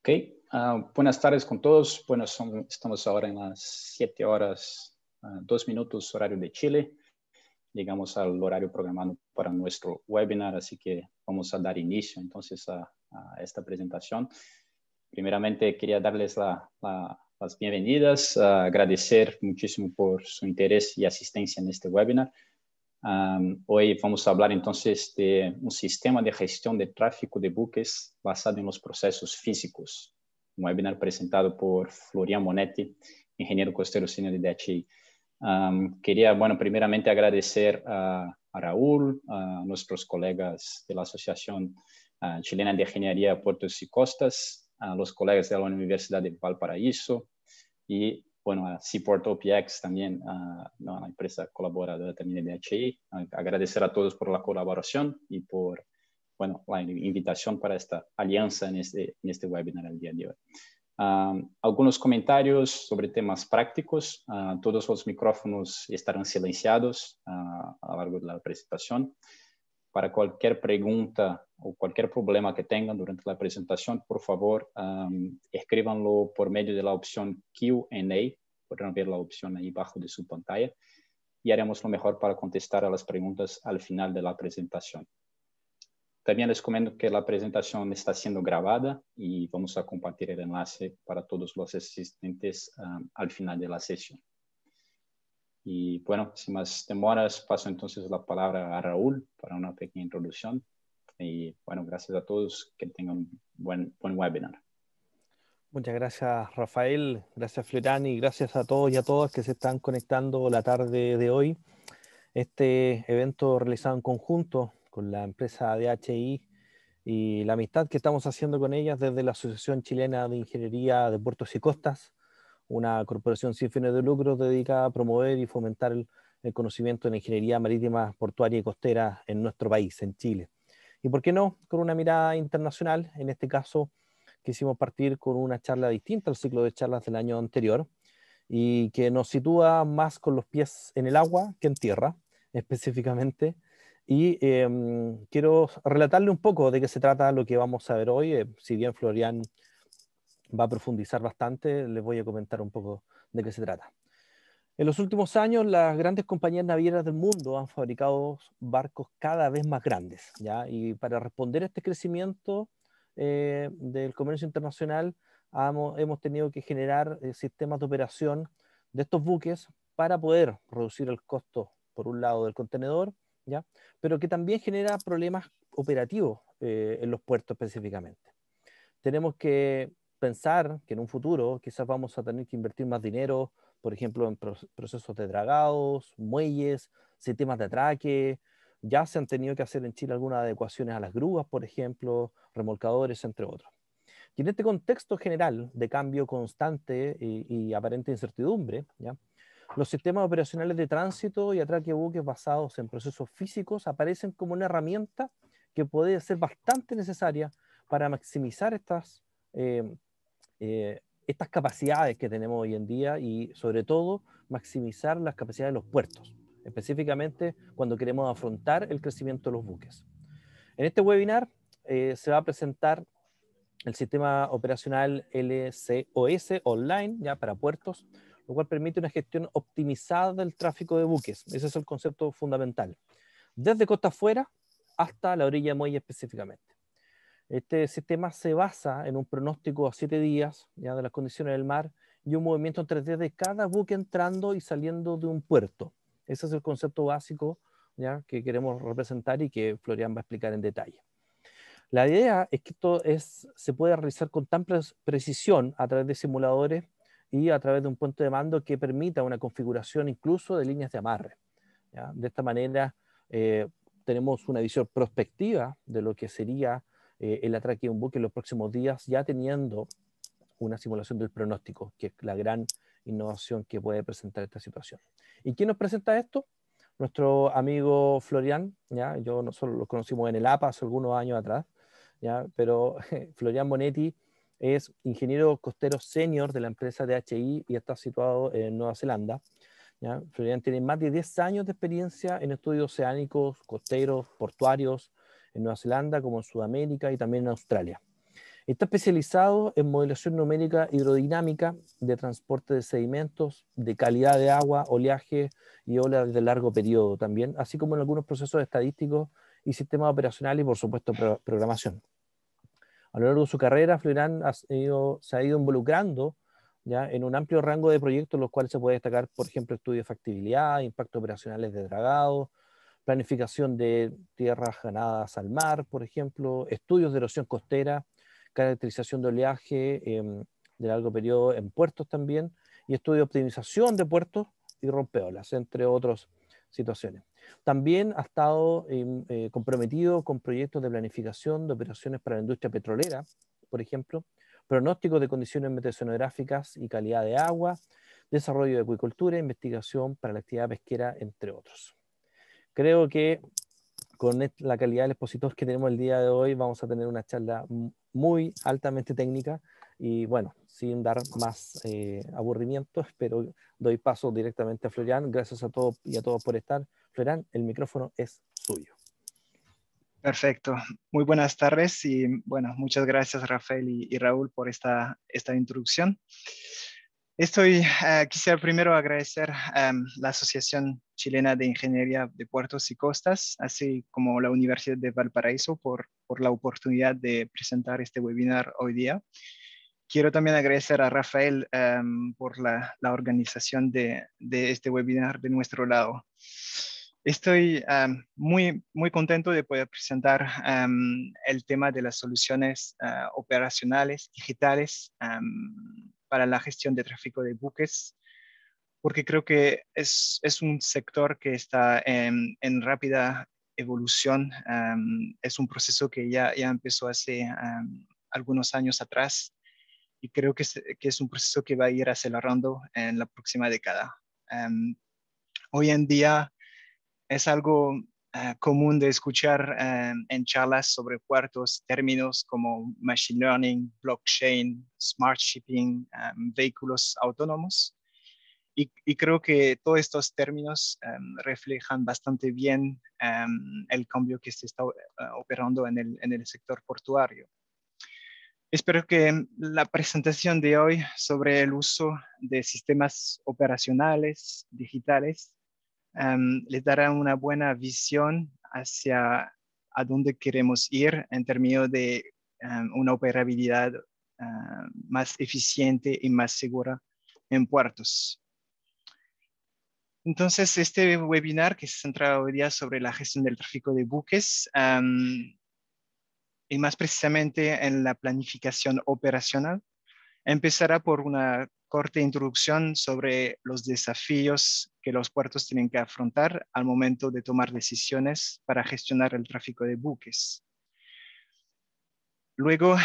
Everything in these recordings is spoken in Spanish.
Ok, buenas tardes con todos. Bueno, estamos ahora en las 7 horas, 2 minutos horario de Chile. Llegamos al horario programado para nuestro webinar, así que vamos a dar inicio entonces a esta presentación. Primeramente quería darles las bienvenidas, agradecer muchísimo por su interés y asistencia en este webinar. Hoy vamos a hablar entonces de un sistema de gestión de tráfico de buques basado en los procesos físicos. Un webinar presentado por Florian Monetti, ingeniero costero senior de DHI. Quería, bueno, primeramente agradecer a Raúl, a nuestros colegas de la Asociación Chilena de Ingeniería de Puertos y Costas, a los colegas de la Universidad de Valparaíso y, bueno, a Seaport OPX también, la empresa colaboradora también de DHI. Agradecer a todos por la colaboración y por, bueno, la invitación para esta alianza en este webinar el día de hoy. Algunos comentarios sobre temas prácticos. Todos los micrófonos estarán silenciados a lo largo de la presentación. Para cualquier pregunta o cualquier problema que tengan durante la presentación, por favor, escríbanlo por medio de la opción Q&A. Podrán ver la opción ahí abajo de su pantalla y haremos lo mejor para contestar a las preguntas al final de la presentación. También les comento que la presentación está siendo grabada y vamos a compartir el enlace para todos los asistentes al final de la sesión. Y bueno, sin más demoras, paso entonces la palabra a Raúl para una pequeña introducción. Y bueno, gracias a todos, que tengan un buen webinar. Muchas gracias, Rafael, gracias, Florian, y gracias a todos y a todas que se están conectando la tarde de hoy. Este evento realizado en conjunto con la empresa DHI y la amistad que estamos haciendo con ellas desde la Asociación Chilena de Ingeniería de Puertos y Costas, una corporación sin fines de lucro dedicada a promover y fomentar el conocimiento en ingeniería marítima, portuaria y costera en nuestro país, en Chile. Y por qué no, con una mirada internacional. En este caso quisimos partir con una charla distinta al ciclo de charlas del año anterior y que nos sitúa más con los pies en el agua que en tierra, específicamente. Y quiero relatarle un poco de qué se trata lo que vamos a ver hoy. Si bien Florian va a profundizar bastante, les voy a comentar un poco de qué se trata. En los últimos años, las grandes compañías navieras del mundo han fabricado barcos cada vez más grandes, ¿ya? Y para responder a este crecimiento del comercio internacional, hemos tenido que generar sistemas de operación de estos buques para poder reducir el costo, por un lado, del contenedor, ¿ya? Pero que también genera problemas operativos en los puertos específicamente. Tenemos que pensar que en un futuro quizás vamos a tener que invertir más dinero, por ejemplo, en procesos de dragados, muelles, sistemas de atraque. Ya se han tenido que hacer en Chile algunas adecuaciones a las grúas, por ejemplo, remolcadores, entre otros. Y en este contexto general de cambio constante y aparente incertidumbre, ¿ya? Los sistemas operacionales de tránsito y atraque de buques basados en procesos físicos aparecen como una herramienta que puede ser bastante necesaria para maximizar eh, estas capacidades que tenemos hoy en día y sobre todo maximizar las capacidades de los puertos, específicamente cuando queremos afrontar el crecimiento de los buques. En este webinar se va a presentar el sistema operacional LCOS online, ya para puertos, lo cual permite una gestión optimizada del tráfico de buques. Ese es el concepto fundamental. Desde costa afuera hasta la orilla de muelle específicamente. Este sistema se basa en un pronóstico a 7 días ya de las condiciones del mar y un movimiento en 3D de cada buque entrando y saliendo de un puerto. Ese es el concepto básico ya que queremos representar y que Florian va a explicar en detalle. La idea es que esto se puede realizar con tan precisión a través de simuladores y a través de un puente de mando que permita una configuración incluso de líneas de amarre, ¿ya? De esta manera tenemos una visión prospectiva de lo que sería el atraque de un buque en los próximos días, ya teniendo una simulación del pronóstico, que es la gran innovación que puede presentar esta situación. ¿Y quién nos presenta esto? Nuestro amigo Florian, ¿ya? Nosotros lo conocimos en el APA hace algunos años atrás, ¿ya? Pero Florian Monetti es ingeniero costero senior de la empresa DHI y está situado en Nueva Zelanda, ¿ya? Florian tiene más de 10 años de experiencia en estudios oceánicos, costeros, portuarios, en Nueva Zelanda como en Sudamérica y también en Australia. Está especializado en modelación numérica hidrodinámica de transporte de sedimentos, de calidad de agua, oleaje y olas de largo periodo también, así como en algunos procesos estadísticos y sistemas operacionales y, por supuesto, programación. A lo largo de su carrera, Floirán se ha ido involucrando ¿ya? En un amplio rango de proyectos, los cuales se puede destacar, por ejemplo, estudios de factibilidad, impactos operacionales de dragado, planificación de tierras ganadas al mar, por ejemplo, estudios de erosión costera, caracterización de oleaje de largo periodo en puertos también, y estudio de optimización de puertos y rompeolas, entre otras situaciones. También ha estado comprometido con proyectos de planificación de operaciones para la industria petrolera, por ejemplo, pronóstico de condiciones meteorológicas y calidad de agua, desarrollo de acuicultura, investigación para la actividad pesquera, entre otros. Creo que con la calidad del expositor que tenemos el día de hoy vamos a tener una charla muy altamente técnica y bueno, sin dar más aburrimientos, pero doy paso directamente a Florian. Gracias a todos y a todos por estar. Florian, el micrófono es suyo. Perfecto. Muy buenas tardes y bueno, muchas gracias Rafael y Raúl por esta introducción. Quisiera primero agradecer a la Asociación Chilena de Ingeniería de Puertos y Costas, así como la Universidad de Valparaíso por la oportunidad de presentar este webinar hoy día. Quiero también agradecer a Rafael por la organización de este webinar de nuestro lado. Estoy muy contento de poder presentar el tema de las soluciones operacionales digitales para la gestión de tráfico de buques, porque creo que es un sector que está en rápida evolución. Es un proceso que ya empezó hace algunos años atrás y creo que es un proceso que va a ir acelerando en la próxima década. Hoy en día es algo común de escuchar en charlas sobre puertos términos como machine learning, blockchain, smart shipping, vehículos autónomos. Y creo que todos estos términos reflejan bastante bien el cambio que se está operando en el sector portuario. Espero que la presentación de hoy sobre el uso de sistemas operacionales digitales les dará una buena visión hacia a dónde queremos ir en términos de una operabilidad más eficiente y más segura en puertos. Entonces, este webinar que se centra hoy día sobre la gestión del tráfico de buques y más precisamente en la planificación operacional, empezará por una corta introducción sobre los desafíos que los puertos tienen que afrontar al momento de tomar decisiones para gestionar el tráfico de buques. Luego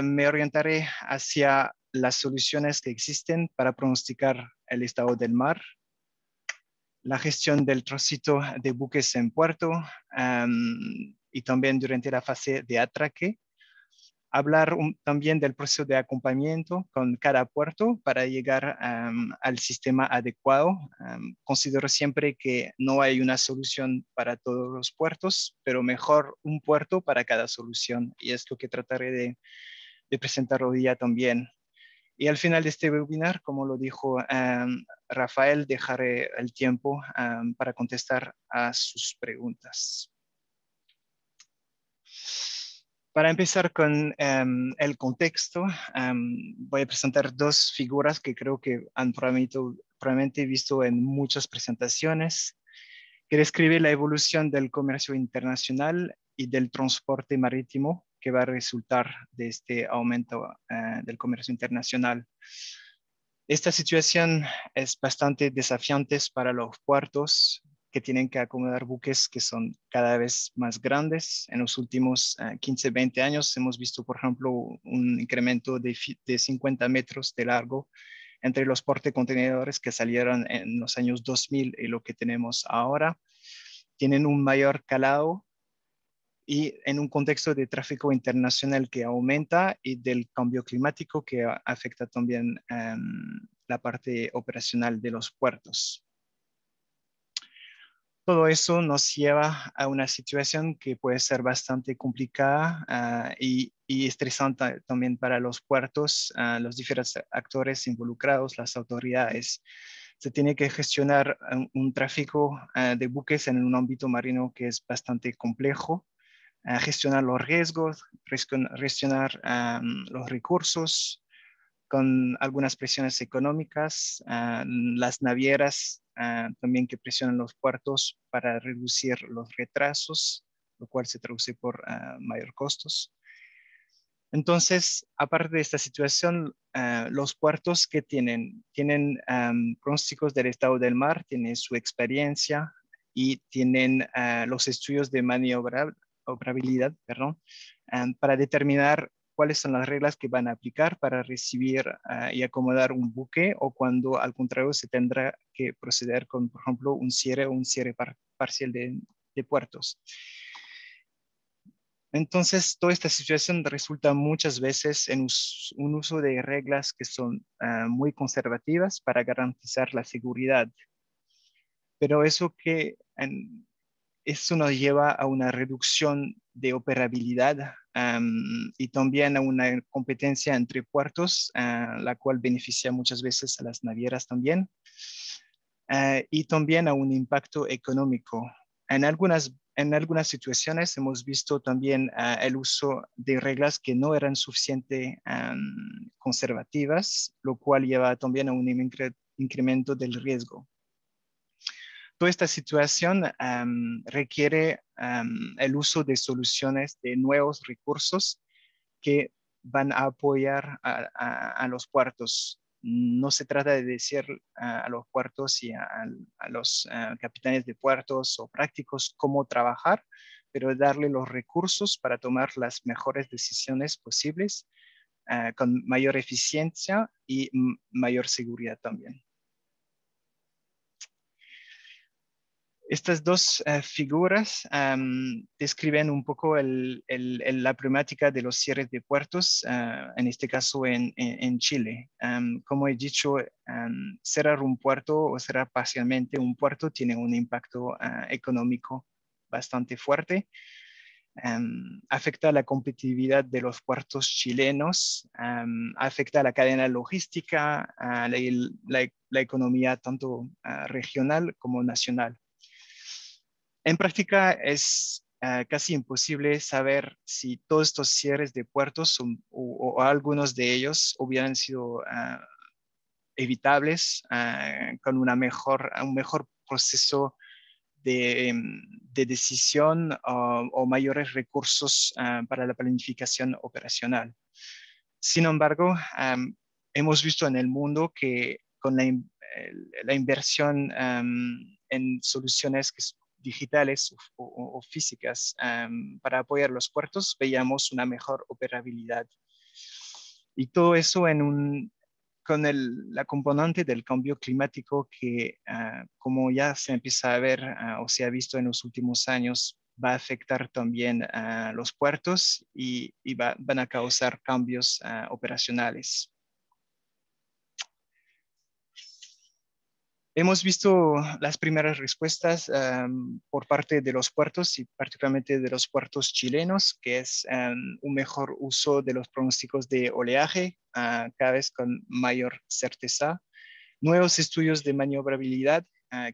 me orientaré hacia las soluciones que existen para pronosticar el estado del mar, la gestión del tránsito de buques en puerto y también durante la fase de atraque. Hablar también del proceso de acompañamiento con cada puerto para llegar al sistema adecuado. Considero siempre que no hay una solución para todos los puertos, pero mejor un puerto para cada solución. Y es lo que trataré de presentar hoy día también. Y al final de este webinar, como lo dijo Rafael, dejaré el tiempo para contestar a sus preguntas. Para empezar con el contexto, voy a presentar dos figuras que creo que han probablemente visto en muchas presentaciones, que describe la evolución del comercio internacional y del transporte marítimo que va a resultar de este aumento del comercio internacional. Esta situación es bastante desafiante para los puertos, que tienen que acomodar buques que son cada vez más grandes. En los últimos 15, 20 años hemos visto, por ejemplo, un incremento de 50 metros de largo entre los portacontenedores que salieron en los años 2000 y lo que tenemos ahora. Tienen un mayor calado y en un contexto de tráfico internacional que aumenta y del cambio climático que afecta también la parte operacional de los puertos. Todo eso nos lleva a una situación que puede ser bastante complicada y y estresante también para los puertos, los diferentes actores involucrados, las autoridades. Se tiene que gestionar un tráfico de buques en un ámbito marino que es bastante complejo, gestionar los riesgos, gestionar los recursos, con algunas presiones económicas, las navieras también que presionan los puertos para reducir los retrasos, lo cual se traduce por mayor costos. Entonces, aparte de esta situación, los puertos que tienen pronósticos del estado del mar, tienen su experiencia y tienen los estudios de maniobrabilidad, perdón, para determinar cuáles son las reglas que van a aplicar para recibir y acomodar un buque, o cuando al contrario se tendrá que proceder con, por ejemplo, un cierre o un cierre parcial de puertos. Entonces, toda esta situación resulta muchas veces en un uso de reglas que son muy conservativas para garantizar la seguridad. Pero eso nos lleva a una reducción de operabilidad y también a una competencia entre puertos, la cual beneficia muchas veces a las navieras también, y también a un impacto económico. En algunas situaciones hemos visto también el uso de reglas que no eran suficientemente conservativas, lo cual lleva también a un incremento del riesgo. Toda esta situación requiere el uso de soluciones de nuevos recursos que van a apoyar a los puertos. No se trata de decir a los puertos y a los capitanes de puertos o prácticos cómo trabajar, pero darle los recursos para tomar las mejores decisiones posibles con mayor eficiencia y mayor seguridad también. Estas dos figuras describen un poco la problemática de los cierres de puertos, en este caso en Chile. Como he dicho, cerrar un puerto o cerrar parcialmente un puerto tiene un impacto económico bastante fuerte. Afecta la competitividad de los puertos chilenos, afecta la cadena logística, la economía tanto regional como nacional. En práctica es casi imposible saber si todos estos cierres de puertos o algunos de ellos hubieran sido evitables con un mejor proceso de decisión o mayores recursos para la planificación operacional. Sin embargo, hemos visto en el mundo que con la inversión en soluciones digitales o físicas para apoyar los puertos, veíamos una mejor operabilidad. Y todo eso con la componente del cambio climático que, como ya se empieza a ver o se ha visto en los últimos años, va a afectar también a los puertos y van a causar cambios operacionales. Hemos visto las primeras respuestas por parte de los puertos y particularmente de los puertos chilenos, que es un mejor uso de los pronósticos de oleaje, cada vez con mayor certeza, nuevos estudios de maniobrabilidad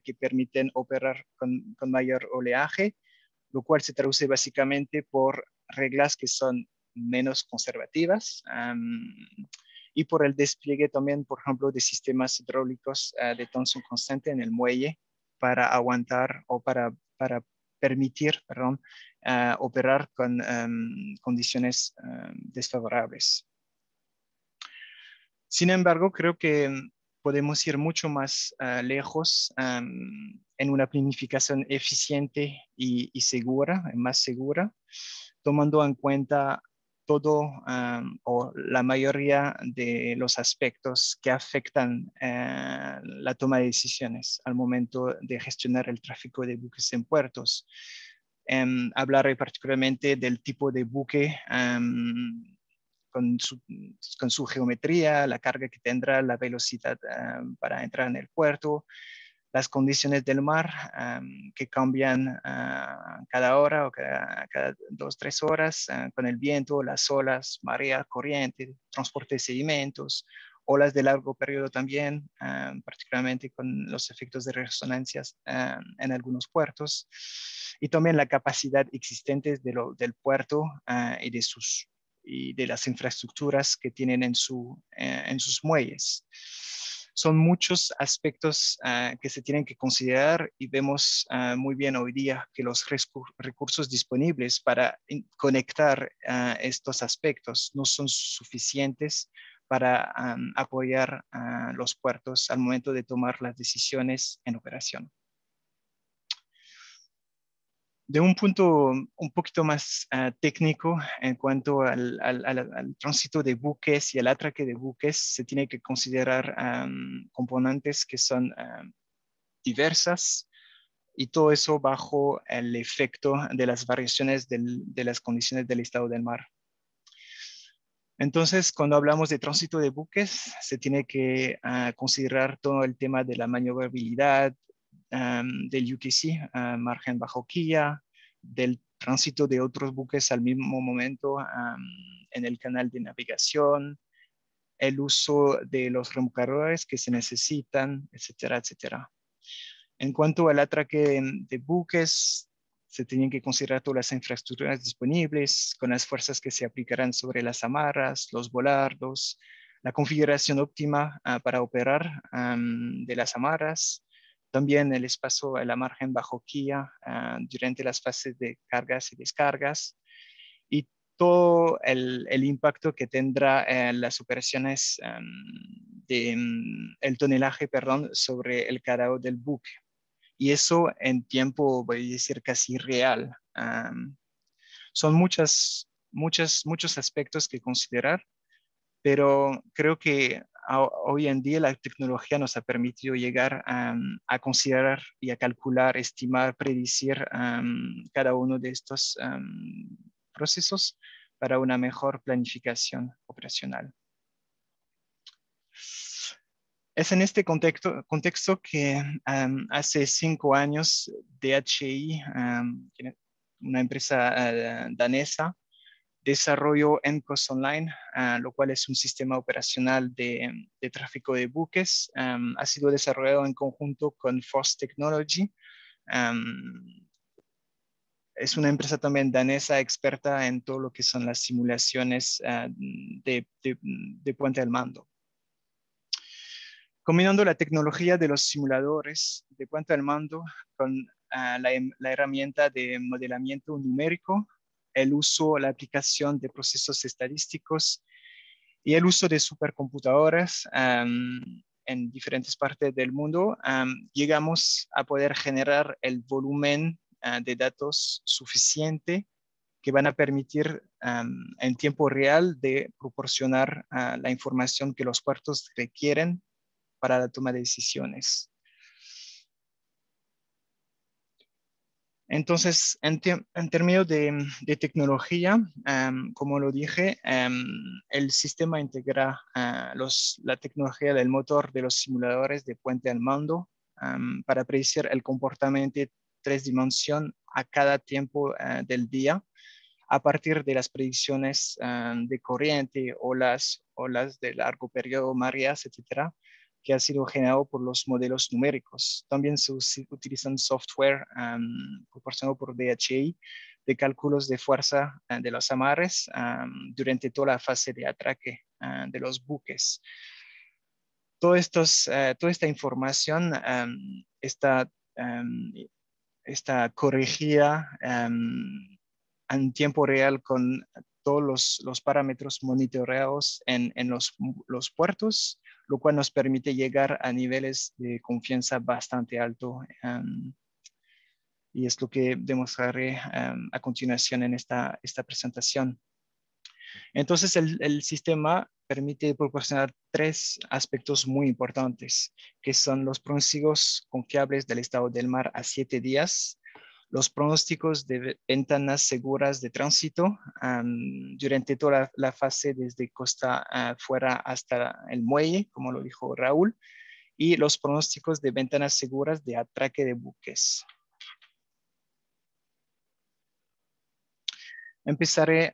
que permiten operar con mayor oleaje, lo cual se traduce básicamente por reglas que son menos conservativas, y por el despliegue también, por ejemplo, de sistemas hidráulicos de tensión constante en el muelle para aguantar o para permitir, operar con condiciones desfavorables. Sin embargo, creo que podemos ir mucho más lejos en una planificación eficiente y segura, más segura, tomando en cuenta todo o la mayoría de los aspectos que afectan la toma de decisiones al momento de gestionar el tráfico de buques en puertos. Hablaré particularmente del tipo de buque con su geometría, la carga que tendrá, la velocidad para entrar en el puerto, las condiciones del mar que cambian cada hora o cada 2-3 horas con el viento, las olas, marea, corriente, transporte de sedimentos, olas de largo periodo también, particularmente con los efectos de resonancias en algunos puertos, y también la capacidad existente del puerto y de las infraestructuras que tienen en sus muelles. Son muchos aspectos que se tienen que considerar y vemos muy bien hoy día que los recursos disponibles para conectar estos aspectos no son suficientes para apoyar a los puertos al momento de tomar las decisiones en operación. De un punto un poquito más técnico en cuanto al tránsito de buques y el atraque de buques, se tiene que considerar componentes que son diversas y todo eso bajo el efecto de las variaciones de las condiciones del estado del mar. Entonces, cuando hablamos de tránsito de buques, se tiene que considerar todo el tema de la maniobrabilidad, del UTC, margen bajo quilla, del tránsito de otros buques al mismo momento en el canal de navegación, el uso de los remolcadores que se necesitan, etcétera, etcétera. En cuanto al atraque de buques, se tienen que considerar todas las infraestructuras disponibles con las fuerzas que se aplicarán sobre las amarras, los volardos, la configuración óptima para operar de las amarras, también el espacio a la margen bajo quilla durante las fases de cargas y descargas, y todo el impacto que tendrá las operaciones el tonelaje, perdón, sobre el cargo del buque. Y eso en tiempo, voy a decir, casi real. Son muchos aspectos que considerar, pero creo que hoy en día la tecnología nos ha permitido llegar a considerar y a calcular, estimar, predecir cada uno de estos procesos para una mejor planificación operacional. Es en este contexto que hace 5 años DHI, una empresa danesa, desarrolló ENCOS Online, lo cual es un sistema operacional de tráfico de buques. Ha sido desarrollado en conjunto con FOSS Technology. Es una empresa también danesa experta en todo lo que son las simulaciones de puente al mando. Combinando la tecnología de los simuladores de puente al mando con la herramienta de modelamiento numérico, el uso, la aplicación de procesos estadísticos y el uso de supercomputadoras en diferentes partes del mundo, llegamos a poder generar el volumen de datos suficiente que van a permitir en tiempo real de proporcionar la información que los puertos requieren para la toma de decisiones. Entonces, en términos de tecnología, como lo dije, el sistema integra la tecnología del motor de los simuladores de puente al mando para predecir el comportamiento de 3 dimensiones a cada tiempo del día, a partir de las predicciones de corriente, olas de largo periodo, mareas, etcétera, que ha sido generado por los modelos numéricos. También se utilizan software proporcionado por DHI de cálculos de fuerza de los amarres durante toda la fase de atraque de los buques. Toda esta información está corregida en tiempo real con todos los parámetros monitoreados en los puertos, lo cual nos permite llegar a niveles de confianza bastante alto. Y es lo que demostraré a continuación en esta presentación. Entonces, el sistema permite proporcionar 3 aspectos muy importantes, que son los pronósticos confiables del estado del mar a 7 días, los pronósticos de ventanas seguras de tránsito durante toda la fase desde costa fuera hasta el muelle, como lo dijo Raúl, y los pronósticos de ventanas seguras de atraque de buques. Empezaré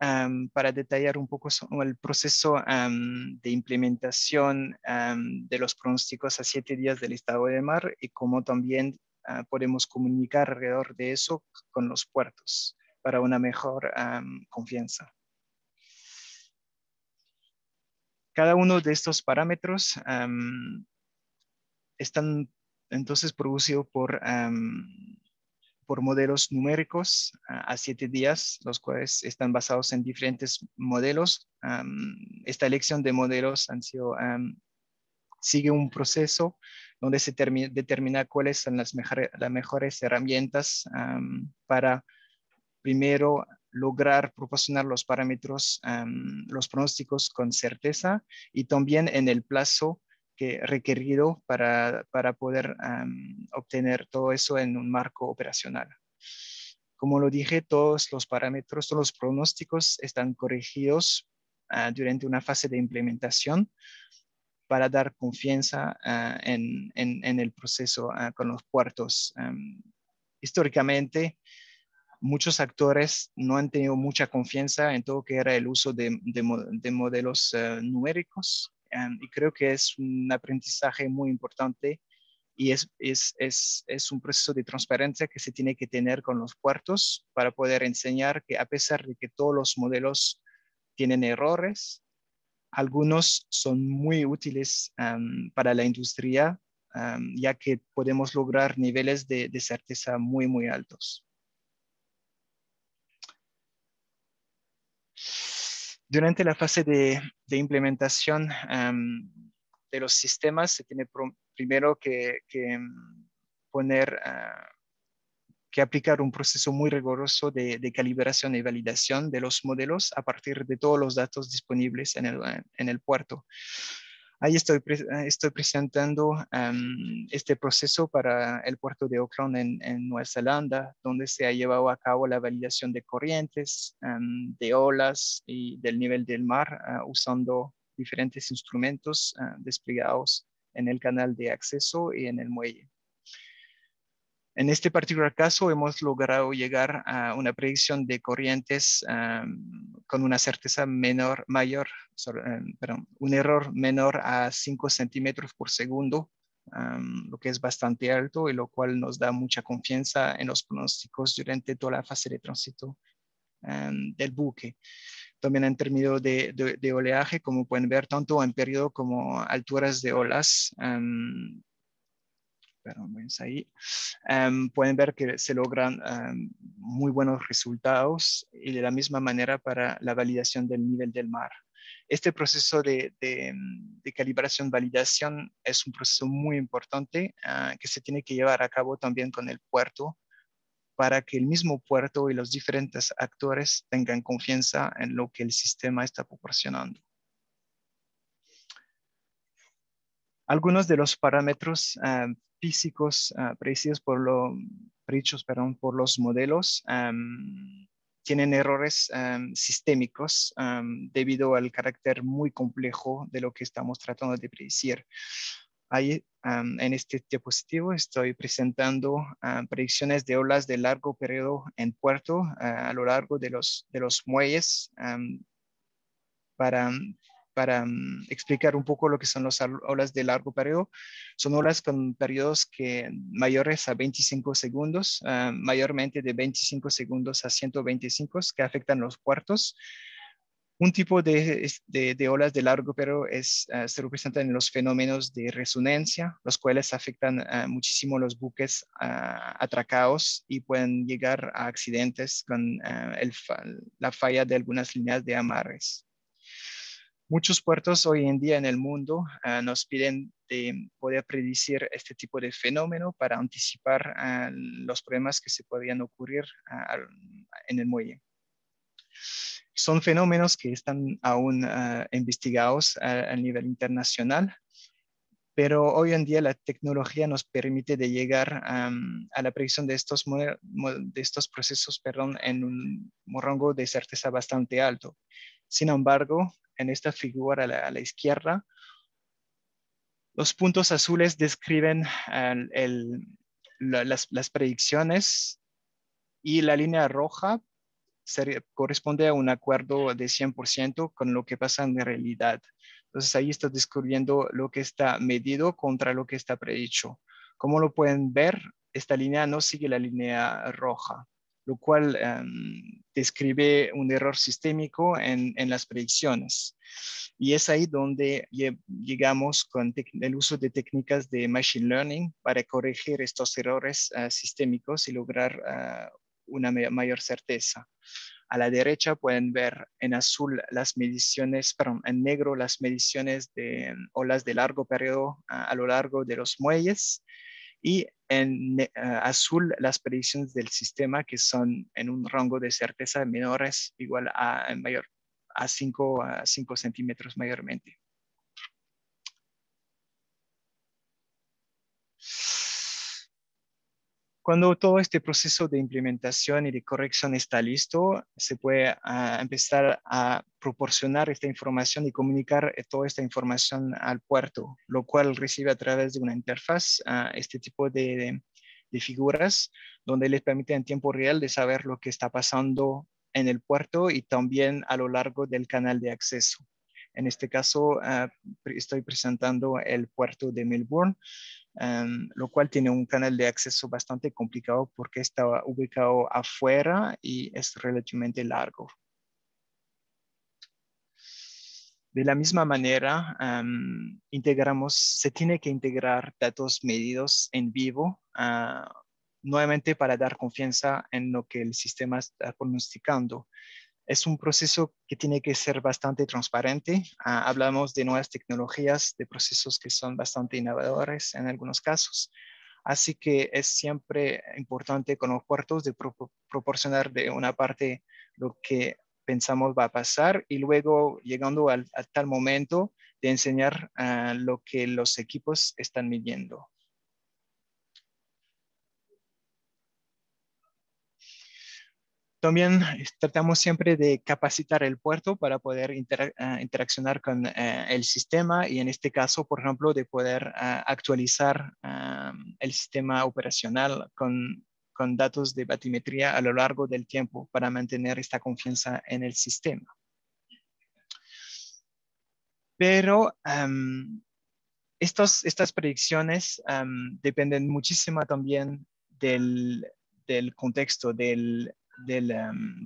para detallar un poco el proceso de implementación de los pronósticos a 7 días del estado de mar y cómo también podemos comunicar alrededor de eso con los puertos para una mejor confianza. Cada uno de estos parámetros están entonces producidos por modelos numéricos a 7 días, los cuales están basados en diferentes modelos. Esta elección de modelos sigue un proceso donde se determina cuáles son las mejores herramientas para primero lograr proporcionar los parámetros, los pronósticos con certeza y también en el plazo requerido para poder obtener todo eso en un marco operacional. Como lo dije, todos los parámetros, todos los pronósticos están corregidos durante una fase de implementación para dar confianza en el proceso con los puertos. Históricamente, muchos actores no han tenido mucha confianza en todo lo que era el uso de modelos numéricos y creo que es un aprendizaje muy importante y es un proceso de transparencia que se tiene que tener con los puertos para poder enseñar que a pesar de que todos los modelos tienen errores, algunos son muy útiles para la industria, ya que podemos lograr niveles de certeza muy, muy altos. Durante la fase de implementación de los sistemas, se tiene primero que aplicar un proceso muy riguroso de calibración y validación de los modelos a partir de todos los datos disponibles en el puerto. Ahí estoy presentando este proceso para el puerto de Auckland en Nueva Zelanda, donde se ha llevado a cabo la validación de corrientes, de olas y del nivel del mar, usando diferentes instrumentos desplegados en el canal de acceso y en el muelle. En este particular caso hemos logrado llegar a una predicción de corrientes con una certeza un error menor a 5 centímetros por segundo, lo que es bastante alto y lo cual nos da mucha confianza en los pronósticos durante toda la fase de tránsito del buque. También en términos de oleaje, como pueden ver, tanto en periodo como alturas de olas, pueden ver que se logran muy buenos resultados y de la misma manera para la validación del nivel del mar. Este proceso de calibración-validación es un proceso muy importante que se tiene que llevar a cabo también con el puerto para que el mismo puerto y los diferentes actores tengan confianza en lo que el sistema está proporcionando. Algunos de los parámetros físicos predichos por los modelos tienen errores sistémicos debido al carácter muy complejo de lo que estamos tratando de predecir. Ahí en este diapositivo estoy presentando predicciones de olas de largo periodo en puerto a lo largo de los muelles para explicar un poco lo que son las olas de largo periodo. Son olas con periodos mayores a 25 segundos, mayormente de 25 segundos a 125, que afectan los puertos. Un tipo de olas de largo periodo se representan en los fenómenos de resonancia, los cuales afectan muchísimo los buques atracados y pueden llegar a accidentes con la falla de algunas líneas de amarres. Muchos puertos hoy en día en el mundo nos piden de poder predecir este tipo de fenómeno para anticipar los problemas que se podrían ocurrir en el muelle. Son fenómenos que están aún investigados a nivel internacional, pero hoy en día la tecnología nos permite de llegar a la predicción de estos procesos en un rango de certeza bastante alto. Sin embargo, en esta figura a la izquierda, Los puntos azules describen las predicciones y la línea roja corresponde a un acuerdo de 100% con lo que pasa en realidad. Entonces ahí está descubriendo lo que está medido contra lo que está predicho. Como lo pueden ver, esta línea no sigue la línea roja, lo cual describe un error sistémico en las predicciones. Y es ahí donde llegamos con el uso de técnicas de Machine Learning para corregir estos errores sistémicos y lograr una mayor certeza. A la derecha pueden ver en azul las mediciones, perdón, en negro las mediciones de olas de largo periodo a lo largo de los muelles y en azul las predicciones del sistema que son en un rango de certeza menores igual a mayor a 5 centímetros mayormente. Cuando todo este proceso de implementación y de corrección está listo, se puede empezar a proporcionar esta información y comunicar toda esta información al puerto, lo cual recibe a través de una interfaz este tipo de figuras donde les permite en tiempo real de saber lo que está pasando en el puerto y también a lo largo del canal de acceso. En este caso, estoy presentando el puerto de Melbourne, lo cual tiene un canal de acceso bastante complicado porque está ubicado afuera y es relativamente largo. De la misma manera, se tiene que integrar datos medidos en vivo, nuevamente para dar confianza en lo que el sistema está pronosticando. Es un proceso que tiene que ser bastante transparente. Hablamos de nuevas tecnologías, de procesos que son bastante innovadores en algunos casos. Así que es siempre importante con los puertos de proporcionar de una parte lo que pensamos va a pasar y luego llegando a tal momento de enseñar lo que los equipos están midiendo. También tratamos siempre de capacitar el puerto para poder interaccionar con el sistema y en este caso, por ejemplo, de poder actualizar el sistema operacional con datos de batimetría a lo largo del tiempo para mantener esta confianza en el sistema. Pero estas predicciones dependen muchísimo también del contexto, de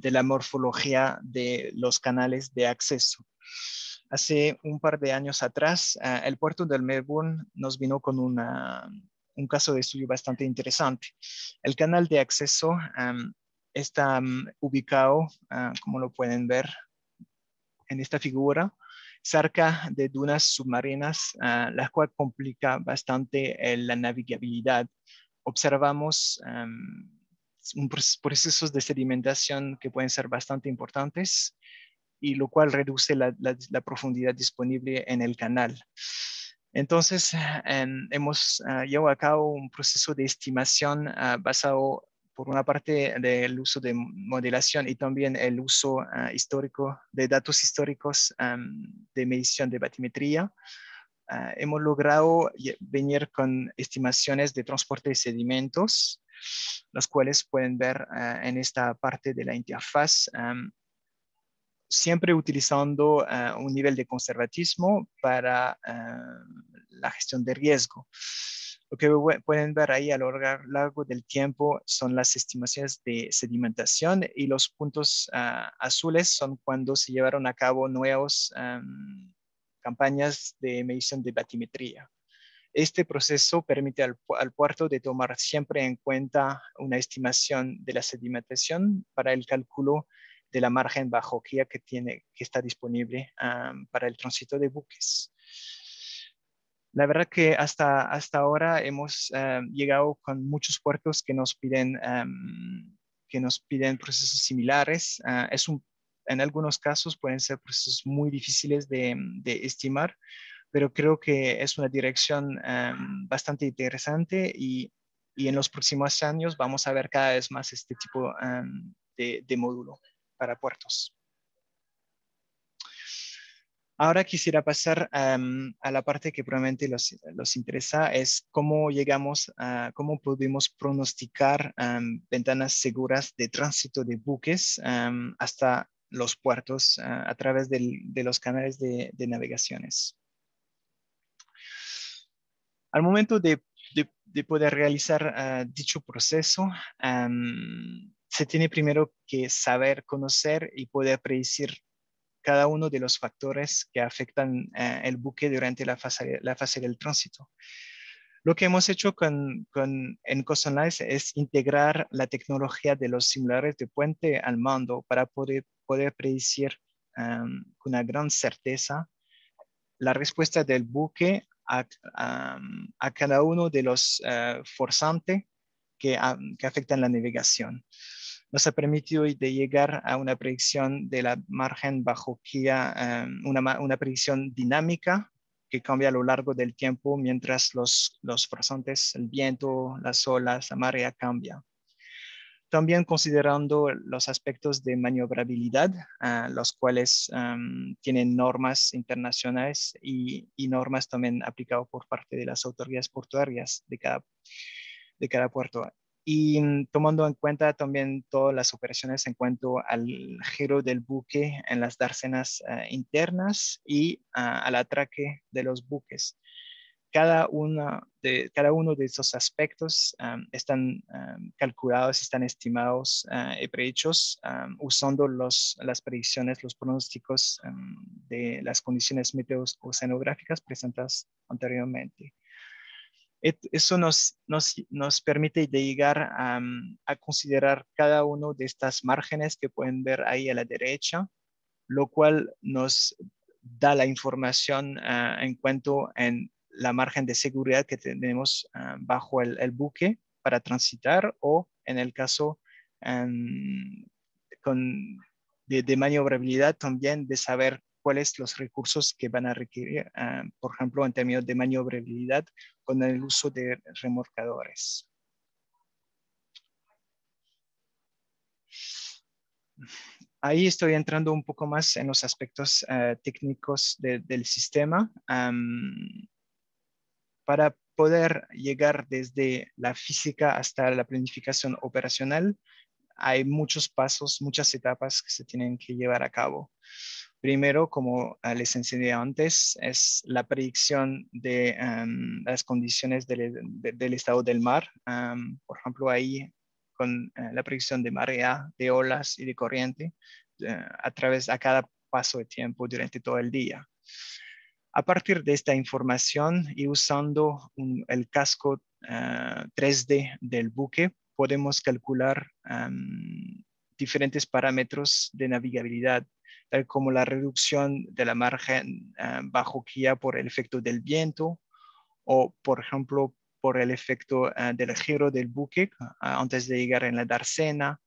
la morfología de los canales de acceso. Hace un par de años atrás, el puerto del Melbourne nos vino con un caso de estudio bastante interesante. El canal de acceso está ubicado, como lo pueden ver en esta figura, cerca de dunas submarinas, la cual complica bastante la navegabilidad. Observamos procesos de sedimentación que pueden ser bastante importantes y lo cual reduce la profundidad disponible en el canal. Entonces, hemos llevado a cabo un proceso de estimación basado por una parte del uso de modelación y también el uso histórico de datos históricos de medición de batimetría. Hemos logrado venir con estimaciones de transporte de sedimentos, las cuales pueden ver en esta parte de la interfaz, siempre utilizando un nivel de conservatismo para la gestión de riesgo. Lo que pueden ver ahí a lo largo del tiempo son las estimaciones de sedimentación y los puntos azules son cuando se llevaron a cabo nuevas campañas de medición de batimetría. Este proceso permite al puerto de tomar siempre en cuenta una estimación de la sedimentación para el cálculo de la margen bajo guía que está disponible para el tránsito de buques. La verdad que hasta ahora hemos llegado con muchos puertos que nos piden procesos similares. En algunos casos pueden ser procesos muy difíciles de estimar, pero creo que es una dirección bastante interesante y en los próximos años vamos a ver cada vez más este tipo de módulo para puertos. Ahora quisiera pasar a la parte que probablemente los interesa, es cómo llegamos a, cómo podemos pronosticar ventanas seguras de tránsito de buques hasta los puertos a través de los canales de navegaciones. Al momento de poder realizar dicho proceso, se tiene primero que saber, conocer y poder predecir cada uno de los factores que afectan el buque durante la fase del tránsito. Lo que hemos hecho en CoastOnline es integrar la tecnología de los simuladores de puente al mando para poder predecir con una gran certeza la respuesta del buque a cada uno de los forzantes que afectan la navegación. Nos ha permitido de llegar a una predicción de la margen bajo quilla, una predicción dinámica que cambia a lo largo del tiempo mientras los forzantes, el viento, las olas, la marea cambia. También considerando los aspectos de maniobrabilidad, los cuales tienen normas internacionales y normas también aplicadas por parte de las autoridades portuarias de cada puerto. Y tomando en cuenta también todas las operaciones en cuanto al giro del buque en las dársenas internas y al atraque de los buques. Cada uno de esos aspectos están calculados, están estimados y prehechos usando las predicciones, los pronósticos de las condiciones meteorológicas presentadas anteriormente. Eso nos permite llegar a considerar cada uno de estas márgenes que pueden ver ahí a la derecha, lo cual nos da la información en cuanto en la margen de seguridad que tenemos bajo el buque para transitar o en el caso de maniobrabilidad también de saber cuáles los recursos que van a requerir, por ejemplo, en términos de maniobrabilidad con el uso de remolcadores. Ahí estoy entrando un poco más en los aspectos técnicos del sistema para poder llegar desde la física hasta la planificación operacional. Hay muchos pasos, muchas etapas que se tienen que llevar a cabo. Primero, como les enseñé antes, es la predicción de las condiciones del estado del mar. Por ejemplo, ahí con la predicción de marea, de olas y de corriente a cada paso de tiempo durante todo el día. A partir de esta información y usando el casco 3D del buque, podemos calcular diferentes parámetros de navegabilidad, tal como la reducción de la margen bajo quilla por el efecto del viento o, por ejemplo, por el efecto del giro del buque antes de llegar en la dársena,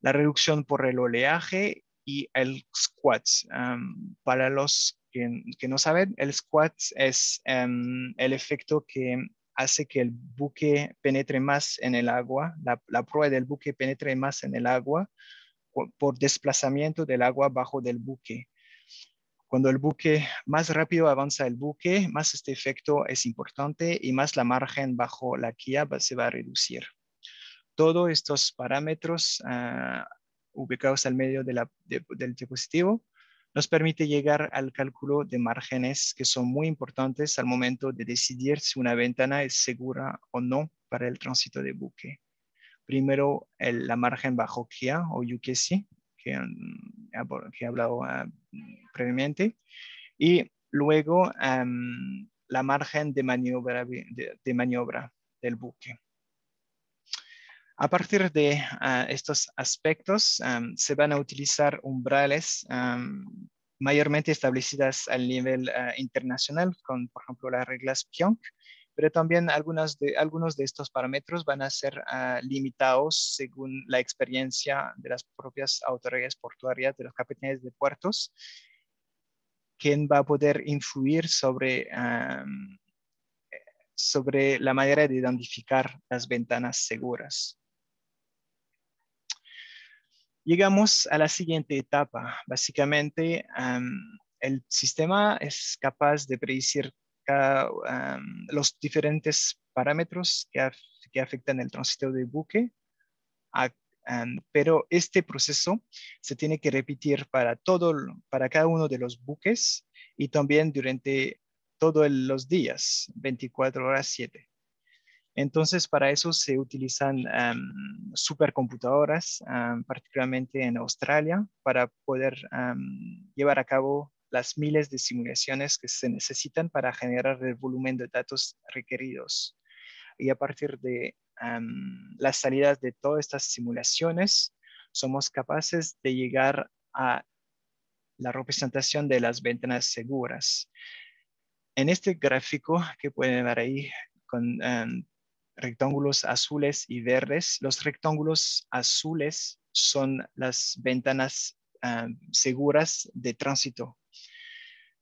la reducción por el oleaje y el squats. Para los que no saben, el squats es el efecto que hace que el buque penetre más en el agua, la proa del buque penetre más en el agua por desplazamiento del agua bajo del buque. Cuando el buque, más rápido avanza el buque, más este efecto es importante y más la margen bajo la quilla se va a reducir. Todos estos parámetros ubicados al medio del dispositivo nos permite llegar al cálculo de márgenes que son muy importantes al momento de decidir si una ventana es segura o no para el tránsito de buque. Primero, la margen bajo quilla o UKC, que he hablado previamente, y luego la margen de maniobra del buque. A partir de estos aspectos, se van a utilizar umbrales mayormente establecidas al nivel internacional, con, por ejemplo, las reglas Pionk, pero también algunos de estos parámetros van a ser limitados según la experiencia de las propias autoridades portuarias, de los capitanes de puertos, quien va a poder influir sobre la manera de identificar las ventanas seguras. Llegamos a la siguiente etapa. Básicamente, el sistema es capaz de predecir los diferentes parámetros que afectan el tránsito del buque, pero este proceso se tiene que repetir para cada uno de los buques y también durante todos los días, 24 horas 7. Entonces, para eso se utilizan supercomputadoras, particularmente en Australia, para poder llevar a cabo las miles de simulaciones que se necesitan para generar el volumen de datos requeridos. Y a partir de las salidas de todas estas simulaciones, somos capaces de llegar a la representación de las ventanas seguras. En este gráfico que pueden ver ahí con rectángulos azules y verdes, los rectángulos azules son las ventanas seguras de tránsito.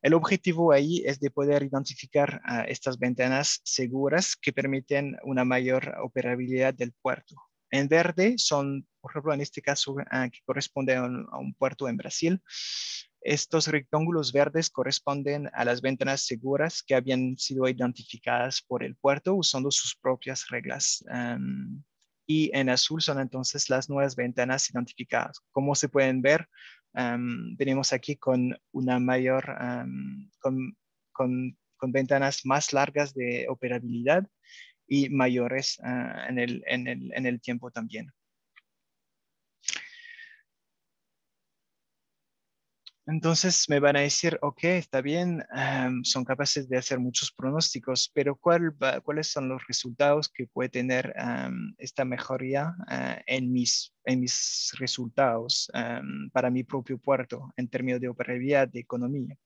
El objetivo ahí es de poder identificar estas ventanas seguras que permiten una mayor operabilidad del puerto. En verde son, por ejemplo, en este caso que corresponde a un puerto en Brasil, estos rectángulos verdes corresponden a las ventanas seguras que habían sido identificadas por el puerto usando sus propias reglas. Y en azul son entonces las nuevas ventanas identificadas. Como se pueden ver, venimos aquí con una mayor, con ventanas más largas de operabilidad y mayores en el tiempo también. Entonces me van a decir, ok, está bien, son capaces de hacer muchos pronósticos, pero ¿cuáles son los resultados que puede tener esta mejoría en mis resultados para mi propio puerto en términos de operabilidad, de economía?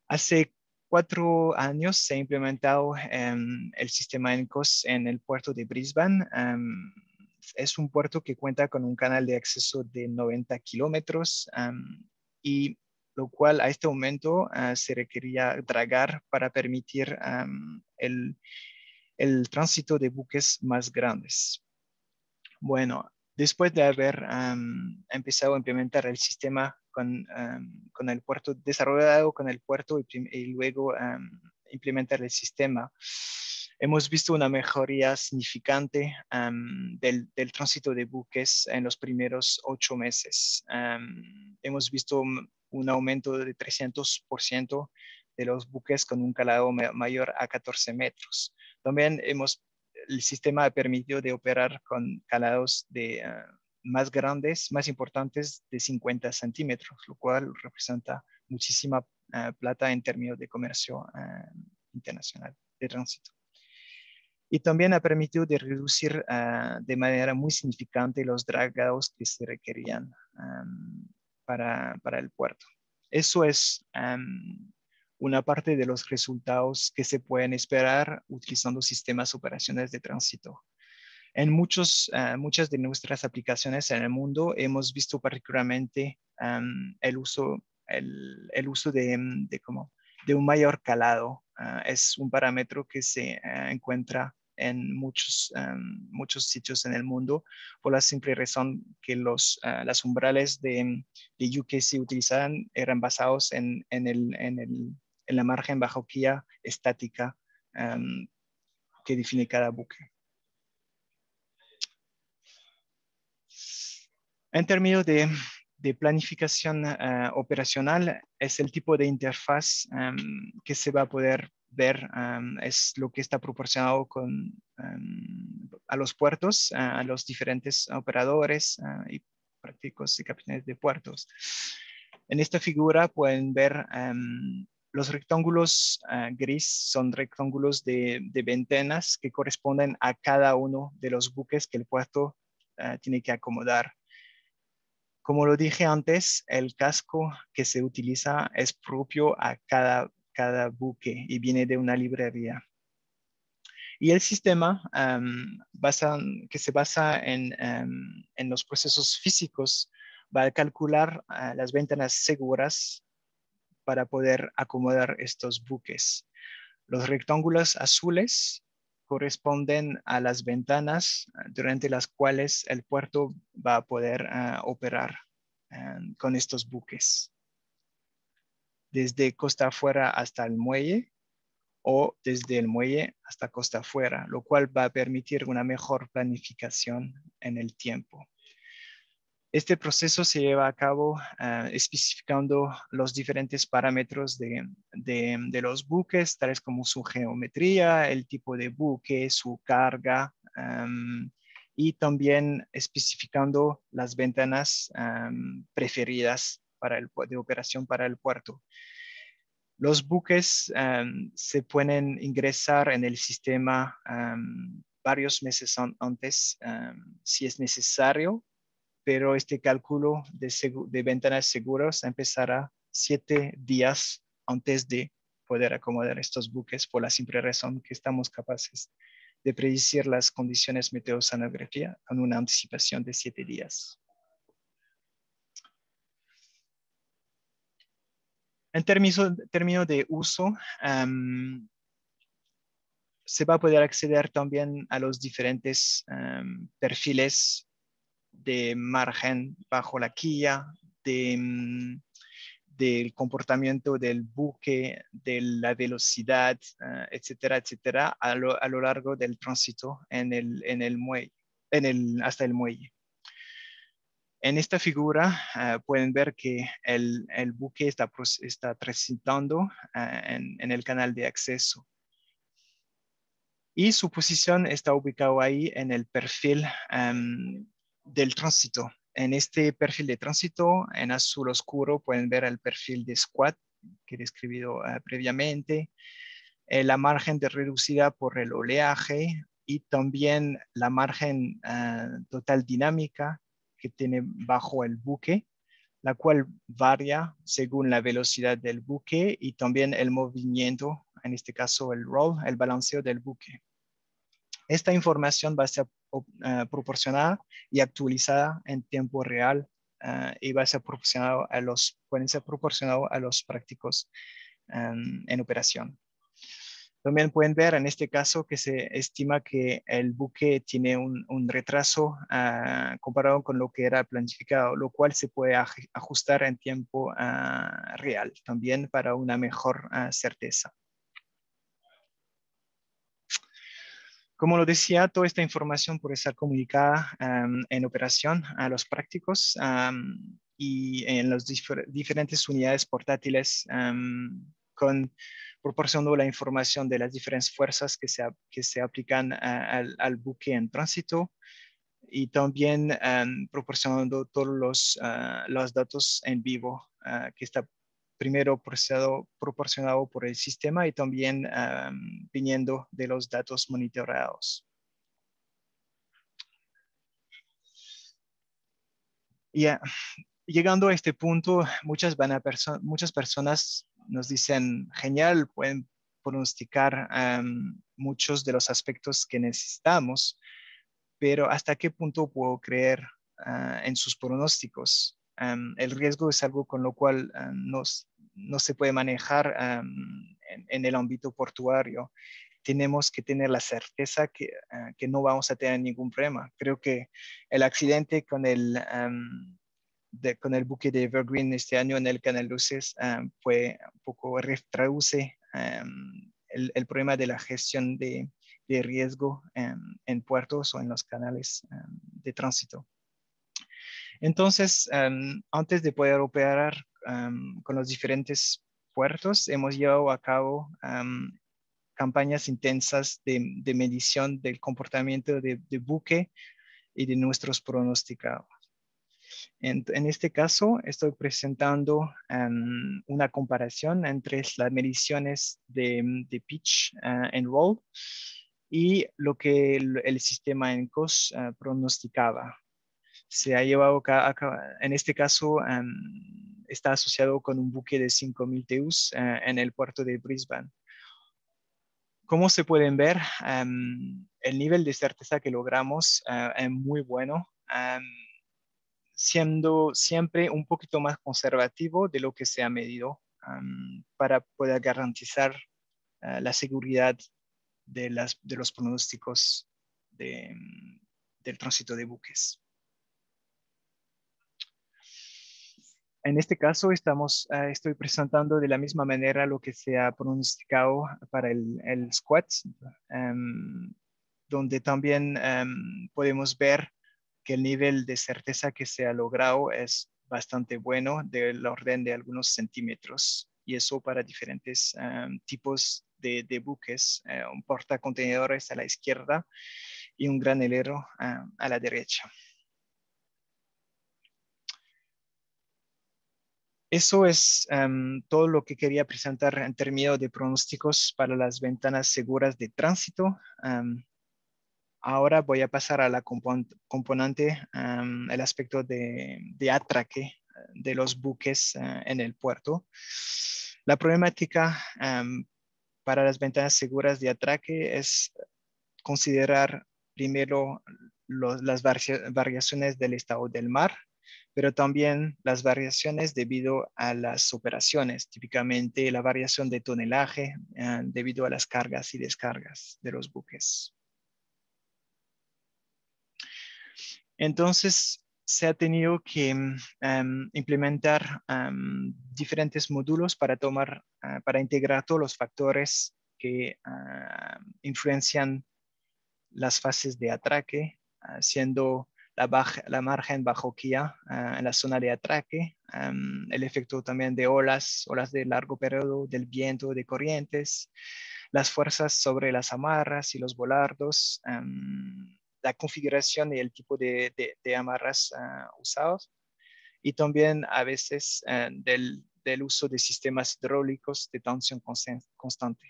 Hace 4 años se ha implementado el sistema ENCOS en el puerto de Brisbane. Es un puerto que cuenta con un canal de acceso de 90 kilómetros y lo cual a este momento se requería dragar para permitir el tránsito de buques más grandes. Bueno, después de haber empezado a implementar el sistema con el puerto, desarrollado con el puerto y luego implementar el sistema, hemos visto una mejoría significante del tránsito de buques en los primeros 8 meses. Hemos visto un aumento de 300% de los buques con un calado mayor a 14 metros. También el sistema ha permitido de operar con calados más grandes, más importantes de 50 centímetros, lo cual representa muchísima plata en términos de comercio internacional de tránsito. Y también ha permitido de reducir de manera muy significante los dragados que se requerían para el puerto. Eso es una parte de los resultados que se pueden esperar utilizando sistemas operacionales de tránsito. En muchas de nuestras aplicaciones en el mundo hemos visto particularmente el uso de un mayor calado. Es un parámetro que se encuentra en muchos sitios en el mundo por la simple razón que las umbrales de UKC se utilizaban eran basados en la margen baja horquilla estática que define cada buque. En términos de planificación operacional, es el tipo de interfaz que se va a poder ver, es lo que está proporcionado a los puertos, a los diferentes operadores y prácticos y capitanes de puertos. En esta figura pueden ver los rectángulos gris son rectángulos de ventanas que corresponden a cada uno de los buques que el puerto tiene que acomodar. Como lo dije antes, el casco que se utiliza es propio a cada buque y viene de una librería. Y el sistema que se basa en los procesos físicos va a calcular las ventanas seguras para poder acomodar estos buques. Los rectángulos azules corresponden a las ventanas durante las cuales el puerto va a poder operar con estos buques. desde costa afuera hasta el muelle o desde el muelle hasta costa afuera, lo cual va a permitir una mejor planificación en el tiempo. Este proceso se lleva a cabo especificando los diferentes parámetros de los buques, tales como su geometría, el tipo de buque, su carga, y también especificando las ventanas preferidas de operación para el puerto. Los buques se pueden ingresar en el sistema varios meses antes si es necesario, pero este cálculo de ventanas seguras empezará 7 días antes de poder acomodar estos buques, por la simple razón que estamos capaces de predecir las condiciones meteoceanografía con una anticipación de 7 días. En términos de uso, se va a poder acceder también a los diferentes perfiles de margen bajo la quilla, del comportamiento del buque, de la velocidad, etcétera, etcétera, a lo largo del tránsito en el muelle, hasta el muelle. En esta figura pueden ver que el buque está transitando en el canal de acceso. Y su posición está ubicada ahí en el perfil del tránsito. En este perfil de tránsito, en azul oscuro, pueden ver el perfil de squat que he descrito previamente, la margen de reducida por el oleaje y también la margen total dinámica que tiene bajo el buque, la cual varía según la velocidad del buque y también el movimiento, en este caso el roll, el balanceo del buque. Esta información va a ser proporcionada y actualizada en tiempo real y va a ser proporcionado pueden ser proporcionados a los prácticos en operación. También pueden ver en este caso que se estima que el buque tiene un retraso comparado con lo que era planificado, lo cual se puede ajustar en tiempo real también para una mejor certeza. Como lo decía, toda esta información puede ser comunicada en operación a los prácticos y en las diferentes unidades portátiles proporcionando la información de las diferentes fuerzas que se aplican al buque en tránsito y también proporcionando todos los datos en vivo que está primero proporcionado por el sistema y también viniendo de los datos monitoreados. Y llegando a este punto, muchas personas nos dicen, genial, pueden pronosticar muchos de los aspectos que necesitamos, pero ¿hasta qué punto puedo creer en sus pronósticos? El riesgo es algo con lo cual no se puede manejar en el ámbito portuario. Tenemos que tener la certeza que no vamos a tener ningún problema. Creo que el accidente con el buque de Evergreen este año en el Canal Luces fue un poco traduce el problema de la gestión de riesgo en puertos o en los canales de tránsito. Entonces, antes de poder operar con los diferentes puertos, hemos llevado a cabo campañas intensas de medición del comportamiento de buque y de nuestros pronosticados. En este caso, estoy presentando una comparación entre las mediciones de pitch and roll y lo que el sistema ENCOS pronosticaba. Se ha llevado en este caso, está asociado con un buque de 5.000 TEUs en el puerto de Brisbane. Como se pueden ver, el nivel de certeza que logramos es muy bueno, siendo siempre un poquito más conservativo de lo que se ha medido para poder garantizar la seguridad de los pronósticos del tránsito de buques. En este caso estoy presentando de la misma manera lo que se ha pronosticado para el SQUAT, donde también podemos ver que el nivel de certeza que se ha logrado es bastante bueno, del orden de algunos centímetros, y eso para diferentes tipos de buques, un portacontenedores a la izquierda y un granelero a la derecha. Eso es todo lo que quería presentar en términos de pronósticos para las ventanas seguras de tránsito. Ahora voy a pasar a la componente, el aspecto de atraque de los buques en el puerto. La problemática para las ventanas seguras de atraque es considerar primero las variaciones del estado del mar, pero también las variaciones debido a las operaciones, típicamente la variación de tonelaje debido a las cargas y descargas de los buques. Entonces, se ha tenido que implementar diferentes módulos para integrar todos los factores que influencian las fases de atraque, siendo la margen bajo quilla en la zona de atraque, el efecto también de olas de largo periodo, del viento, de corrientes, las fuerzas sobre las amarras y los volardos, la configuración y el tipo de amarras usados, y también a veces del uso de sistemas hidráulicos de tensión constante.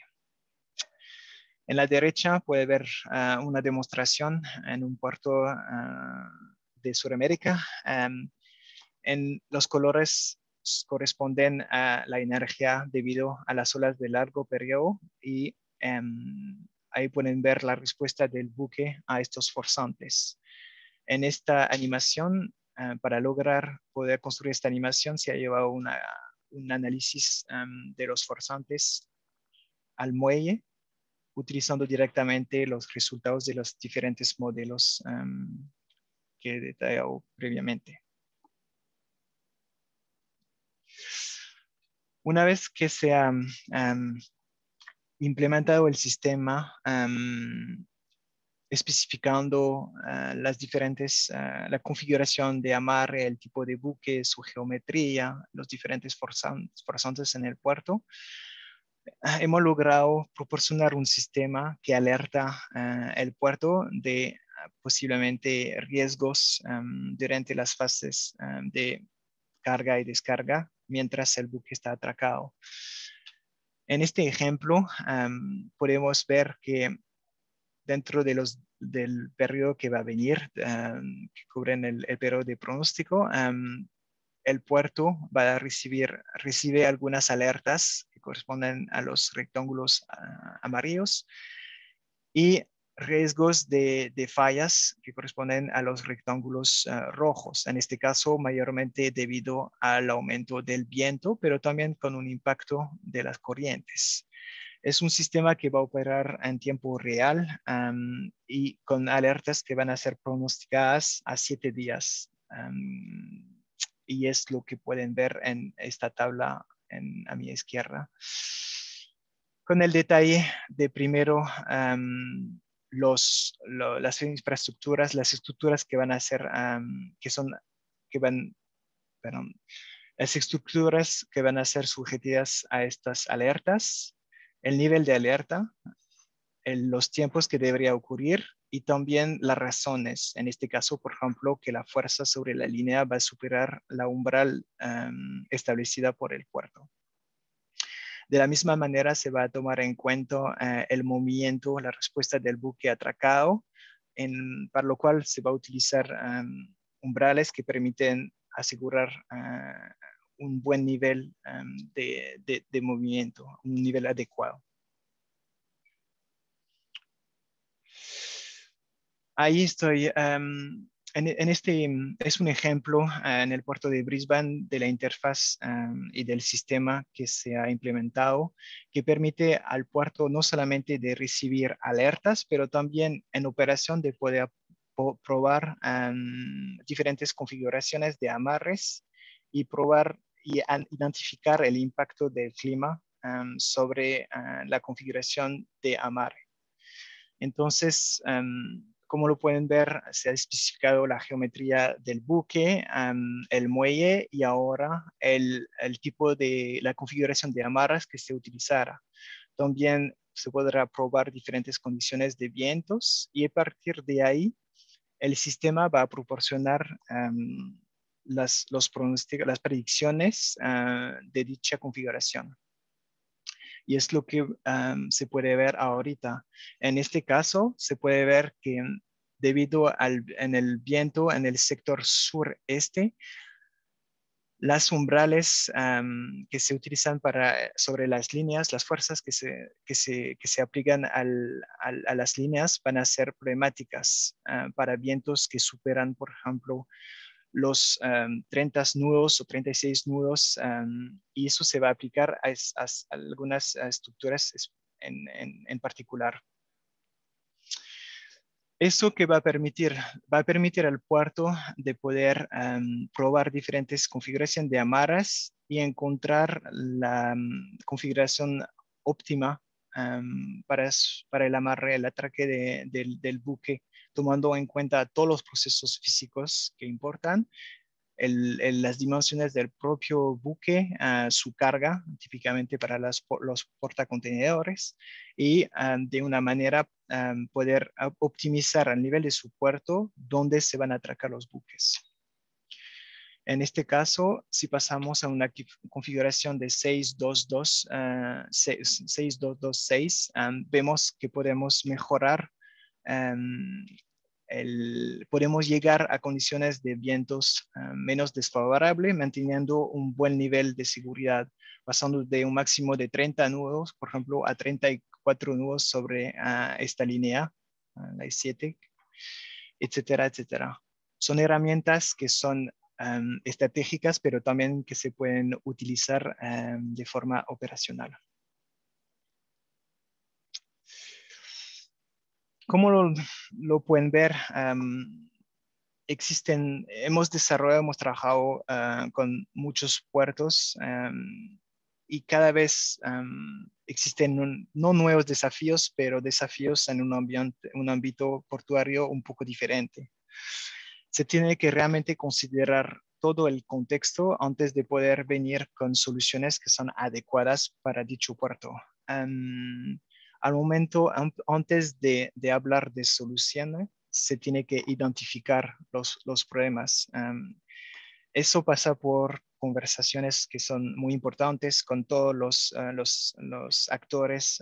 En la derecha puede ver una demostración en un puerto de Sudamérica. En los colores corresponden a la energía debido a las olas de largo periodo, y ahí pueden ver la respuesta del buque a estos forzantes. En esta animación, para lograr poder construir esta animación, se ha llevado un análisis de los forzantes al muelle, utilizando directamente los resultados de los diferentes modelos que he detallado previamente. Una vez que se ha implementado el sistema, especificando la configuración de amarre, el tipo de buque, su geometría, los diferentes forzantes en el puerto, hemos logrado proporcionar un sistema que alerta el puerto de posiblemente riesgos durante las fases de carga y descarga mientras el buque está atracado. En este ejemplo podemos ver que dentro del periodo que va a venir, que cubren el periodo de pronóstico, el puerto recibe algunas alertas que corresponden a los rectángulos amarillos, y riesgos de fallas que corresponden a los rectángulos rojos, en este caso mayormente debido al aumento del viento, pero también con un impacto de las corrientes. Es un sistema que va a operar en tiempo real y con alertas que van a ser pronosticadas a 7 días. Y es lo que pueden ver en esta tabla a mi izquierda. Con el detalle de primero las infraestructuras, las estructuras que van a ser, las estructuras que van a ser sujetas a estas alertas, el nivel de alerta, los tiempos que debería ocurrir, y también las razones. En este caso, por ejemplo, que la fuerza sobre la línea va a superar la umbral establecida por el puerto. De la misma manera, se va a tomar en cuenta el movimiento, la respuesta del buque atracado, para lo cual se va a utilizar umbrales que permiten asegurar un buen nivel de movimiento, un nivel adecuado. Ahí estoy. Este es un ejemplo en el puerto de Brisbane de la interfaz y del sistema que se ha implementado, que permite al puerto no solamente de recibir alertas, pero también en operación de poder probar diferentes configuraciones de amarres y probar y identificar el impacto del clima sobre la configuración de amarre. Entonces, como lo pueden ver, se ha especificado la geometría del buque, el muelle y ahora el tipo de la configuración de amarras que se utilizará. También se podrá probar diferentes condiciones de vientos y a partir de ahí el sistema va a proporcionar las predicciones de dicha configuración. Y es lo que se puede ver ahorita. En este caso, se puede ver que debido en el viento en el sector sureste, las umbrales que se utilizan sobre las líneas, las fuerzas que se aplican a las líneas van a ser problemáticas para vientos que superan, por ejemplo, los 30 nudos o 36 nudos y eso se va a aplicar a algunas estructuras en particular. Eso que va a permitir al puerto de poder probar diferentes configuraciones de amarras y encontrar la configuración óptima para el amarre, el atraque del buque, tomando en cuenta todos los procesos físicos que importan, las dimensiones del propio buque, su carga, típicamente para los portacontenedores, y de una manera poder optimizar al nivel de su puerto dónde se van a atracar los buques. En este caso, si pasamos a una configuración de 6226, vemos que podemos mejorar podemos llegar a condiciones de vientos menos desfavorables, manteniendo un buen nivel de seguridad, pasando de un máximo de 30 nudos, por ejemplo, a 34 nudos sobre esta línea, la I7, etcétera, etcétera. Son herramientas que son estratégicas, pero también que se pueden utilizar de forma operacional. Como lo pueden ver, hemos trabajado con muchos puertos y cada vez existen no nuevos desafíos, pero desafíos en un ámbito portuario un poco diferente. Se tiene que realmente considerar todo el contexto antes de poder venir con soluciones que son adecuadas para dicho puerto. Al momento, antes de hablar de soluciones, se tiene que identificar los problemas. Eso pasa por conversaciones que son muy importantes con todos los actores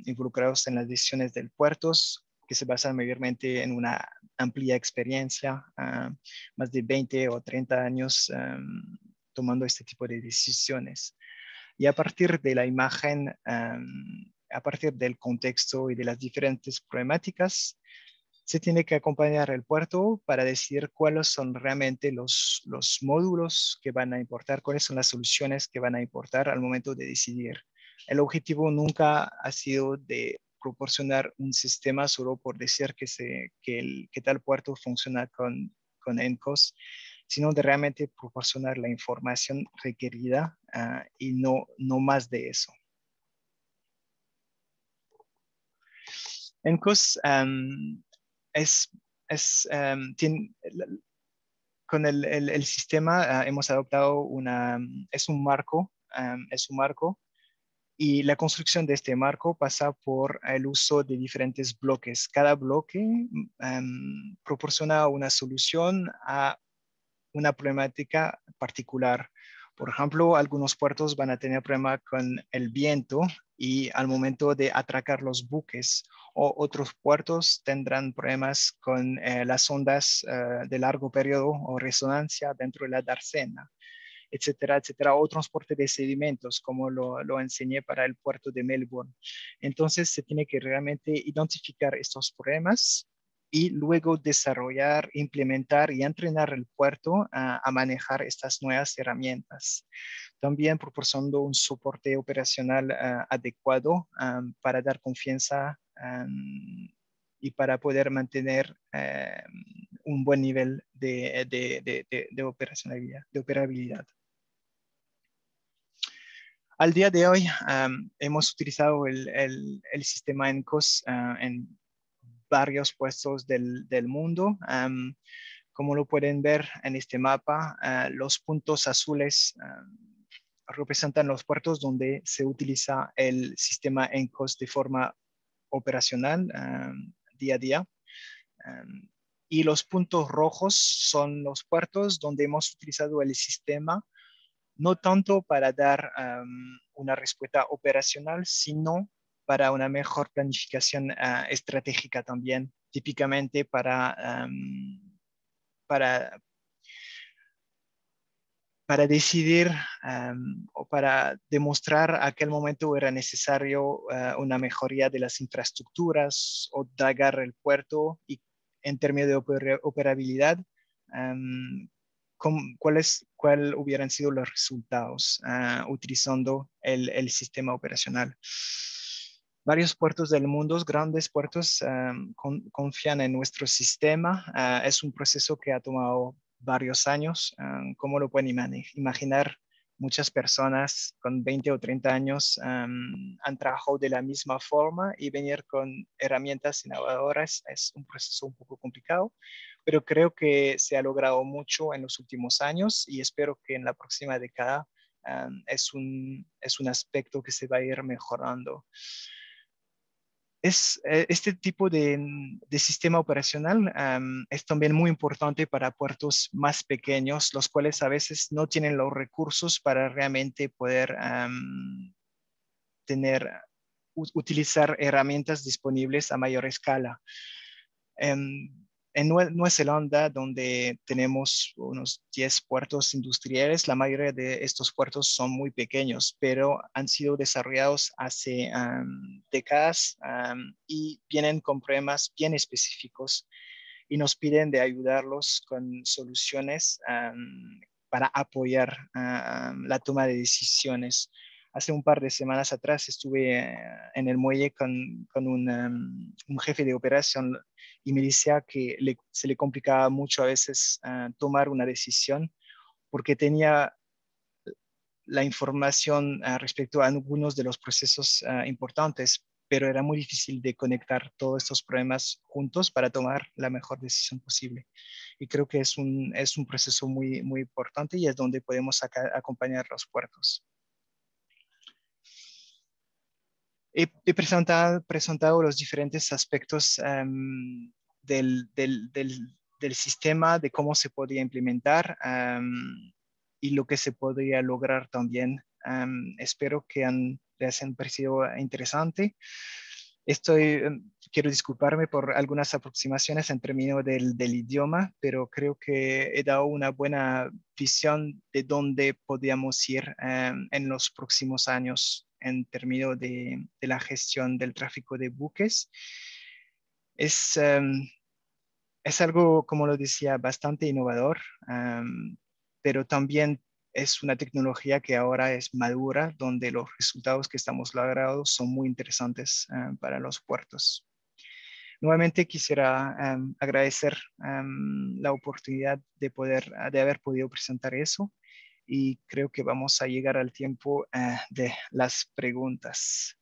involucrados en las decisiones del puerto, que se basan mayormente en una amplia experiencia, más de 20 o 30 años tomando este tipo de decisiones. Y a partir de la imagen, a partir del contexto y de las diferentes problemáticas, se tiene que acompañar el puerto para decidir cuáles son realmente los módulos que van a importar, cuáles son las soluciones que van a importar al momento de decidir. El objetivo nunca ha sido de proporcionar un sistema solo por decir que tal puerto funciona con ENCOS, sino de realmente proporcionar la información requerida y no más de eso. ENCOS con el sistema hemos adoptado es un marco y la construcción de este marco pasa por el uso de diferentes bloques. Cada bloque proporciona una solución a una problemática particular. Por ejemplo, algunos puertos van a tener problema con el viento y al momento de atracar los buques, o otros puertos tendrán problemas con las ondas de largo periodo o resonancia dentro de la dársena, etcétera, etcétera, o transporte de sedimentos, como lo enseñé para el puerto de Melbourne. Entonces, se tiene que realmente identificar estos problemas y luego desarrollar, implementar y entrenar el puerto a manejar estas nuevas herramientas. También proporcionando un soporte operacional adecuado para dar confianza y para poder mantener un buen nivel de operacionalidad, de operabilidad. Al día de hoy hemos utilizado el sistema ENCOS en varios puestos del mundo. Como lo pueden ver en este mapa, los puntos azules representan los puertos donde se utiliza el sistema ENCOS de forma operacional día a día. Y los puntos rojos son los puertos donde hemos utilizado el sistema no tanto para dar una respuesta operacional, sino para una mejor planificación estratégica también, típicamente para, para decidir o para demostrar a qué momento era necesario una mejoría de las infraestructuras o dragar el puerto y en términos de operabilidad, cuál hubieran sido los resultados utilizando el sistema operacional. Varios puertos del mundo, grandes puertos, confían en nuestro sistema. Es un proceso que ha tomado varios años. Como lo pueden imaginar, muchas personas con 20 o 30 años han trabajado de la misma forma y venir con herramientas innovadoras es un proceso un poco complicado, pero creo que se ha logrado mucho en los últimos años y espero que en la próxima década es un aspecto que se va a ir mejorando. Este tipo de sistema operacional es también muy importante para puertos más pequeños, los cuales a veces no tienen los recursos para realmente poder utilizar herramientas disponibles a mayor escala. En Nueva Zelanda, donde tenemos unos 10 puertos industriales, la mayoría de estos puertos son muy pequeños, pero han sido desarrollados hace décadas y vienen con problemas bien específicos y nos piden de ayudarlos con soluciones para apoyar la toma de decisiones. Hace un par de semanas atrás estuve en el muelle con un jefe de operación y me decía que se le complicaba mucho a veces tomar una decisión porque tenía la información respecto a algunos de los procesos importantes, pero era muy difícil de conectar todos estos problemas juntos para tomar la mejor decisión posible. Y creo que es un proceso muy, muy importante y es donde podemos acompañar los puertos. He presentado los diferentes aspectos del sistema, de cómo se podría implementar y lo que se podría lograr también. Espero que les han parecido interesante. Quiero disculparme por algunas aproximaciones en términos del idioma, pero creo que he dado una buena visión de dónde podríamos ir en los próximos años en términos de la gestión del tráfico de buques. Es, es algo, como lo decía, bastante innovador, pero también es una tecnología que ahora es madura, donde los resultados que estamos logrando son muy interesantes para los puertos. Nuevamente quisiera agradecer la oportunidad de haber podido presentar eso y creo que vamos a llegar al tiempo de las preguntas.